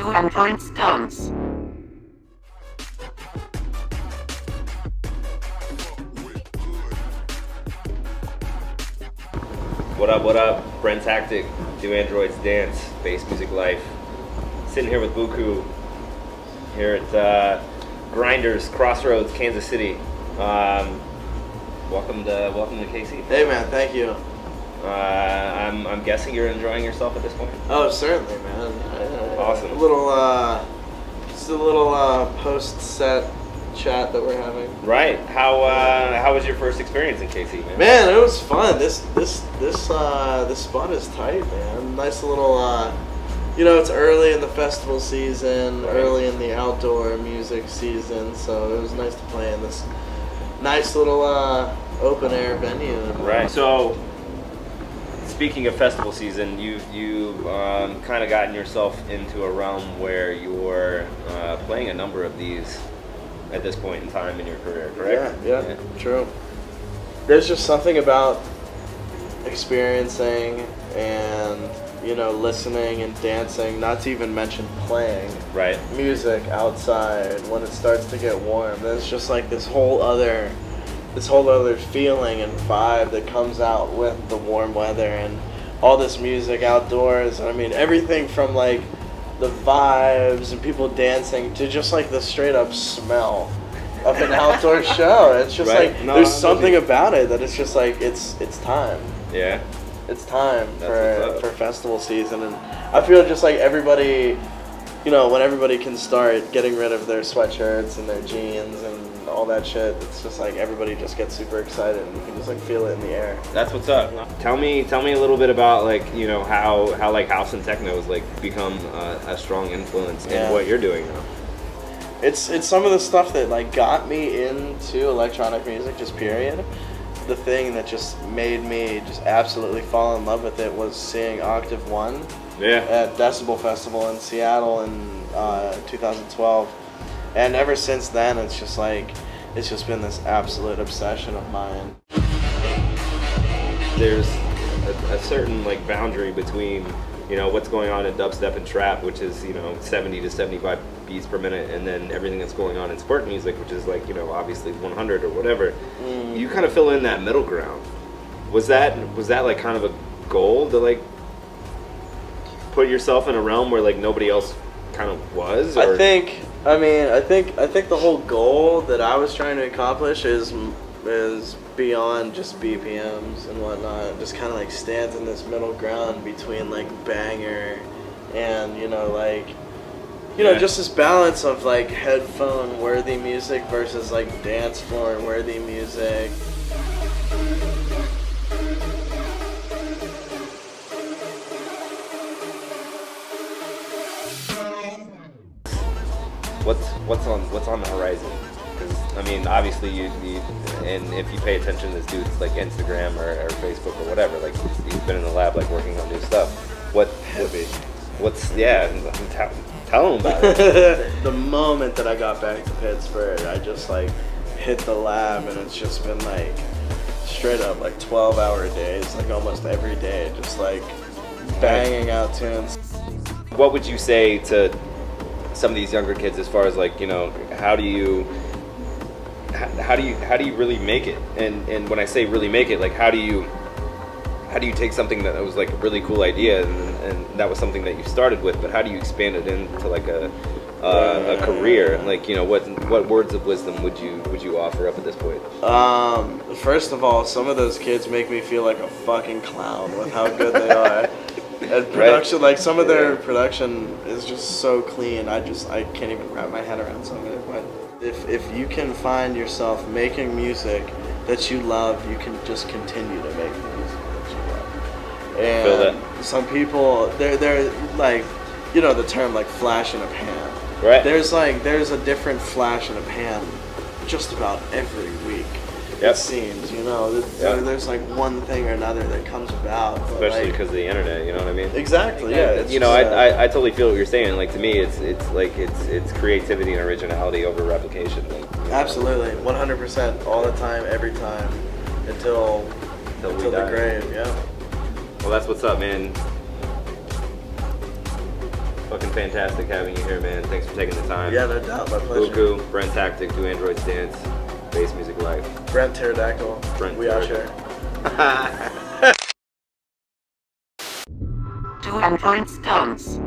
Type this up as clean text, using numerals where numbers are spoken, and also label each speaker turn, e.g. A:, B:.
A: to Android stunts.
B: What up? Brent Tactic, Do Androids Dance, Bass Music Life. Sitting here with Buku, here at Grinders, Crossroads, Kansas City. Welcome to KC.
C: Hey man, thank you.
B: I'm guessing you're enjoying yourself at this point?
C: Oh, certainly, man.
B: Awesome.
C: Just a little post-set chat that we're having.
B: Right. How was your first experience in KC, man?
C: Man, it was fun. This spot is tight, man. Nice little, you know, it's early in the festival season,
B: right.
C: Early in the outdoor music season, so it was nice to play in this nice little open air venue.
B: Right. So, speaking of festival season, you kind of gotten yourself into a realm where you're playing a number of these at this point in time in your career, correct?
C: Yeah, true. There's just something about experiencing and, you know, listening and dancing, not to even mention playing music outside when it starts to get warm. There's just like this whole other feeling and vibe that comes out with the warm weather and all this music outdoors. I mean, everything from like the vibes and people dancing to just like the straight up smell of an outdoor show. It's just like there's something about it that it's just like it's time.
B: Yeah.
C: It's time for festival season, and I feel just like everybody, you know, when everybody can start getting rid of their sweatshirts and their jeans and all that shit, it's just like everybody just gets super excited and you can just like feel it in the air.
B: That's what's up. Tell me a little bit about like, you know, how like house and techno has like become a strong influence in what you're doing now.
C: It's some of the stuff that like got me into electronic music, just period. The thing that just made me just absolutely fall in love with it was seeing Octave 1 at Decibel Festival in Seattle in 2012. And ever since then, it's just been this absolute obsession of mine.
B: There's a certain like boundary between, you know, what's going on in dubstep and trap, which is, you know, 70 to 75 beats per minute, and then everything that's going on in sport music, which is like, you know, obviously 100 or whatever. You kind of fill in that middle ground. Was that like kind of a goal to like put yourself in a realm where like nobody else kind of was? Or?
C: I think the whole goal that I was trying to accomplish is beyond just BPMs and whatnot. Just kind of like stands in this middle ground between like banger and, you know, like, you know, just this balance of like headphone worthy music versus like dance floor worthy music.
B: What's on the horizon? Because I mean, obviously you and if you pay attention to this dude's like Instagram or Facebook or whatever, like he's been in the lab like working on new stuff. Tell him about it.
C: The moment that I got back to Pittsburgh, I just like hit the lab, and it's just been like straight up like 12-hour days, like almost every day, just like banging out tunes.
B: What would you say to some of these younger kids as far as like, you know, how do you really make it? And when I say really make it, like how do you take something that was like a really cool idea and that was something that you started with, but how do you expand it into like a career? Like, you know, what words of wisdom would you offer up at this point?
C: First of all, some of those kids make me feel like a fucking clown with how good they are. And production, like some of their production is just so clean. I can't even wrap my head around some of it. But if you can find yourself making music that you love, you can just continue to make music that you love. And
B: feel that.
C: Some people, they're like, you know, the term like flash in a pan.
B: Right.
C: There's a different flash in a pan just about every week. It seems, you know, there's like one thing or another that comes about.
B: Especially because of the internet, you know what I mean?
C: Exactly, yeah.
B: It's you know, I totally feel what you're saying. Like to me, it's creativity and originality over replication. Like,
C: absolutely, 100%, all the time, every time, until the grave. Yeah.
B: Well, that's what's up, man. fucking fantastic having you here, man. Thanks for taking the time.
C: Yeah, no doubt, my pleasure.
B: Buku, Brent Tactic, Do Androids Dance, Bass Music Life.
C: Brent Pterodactyl.
B: Brent
C: we out here.
A: Do Androids Dance.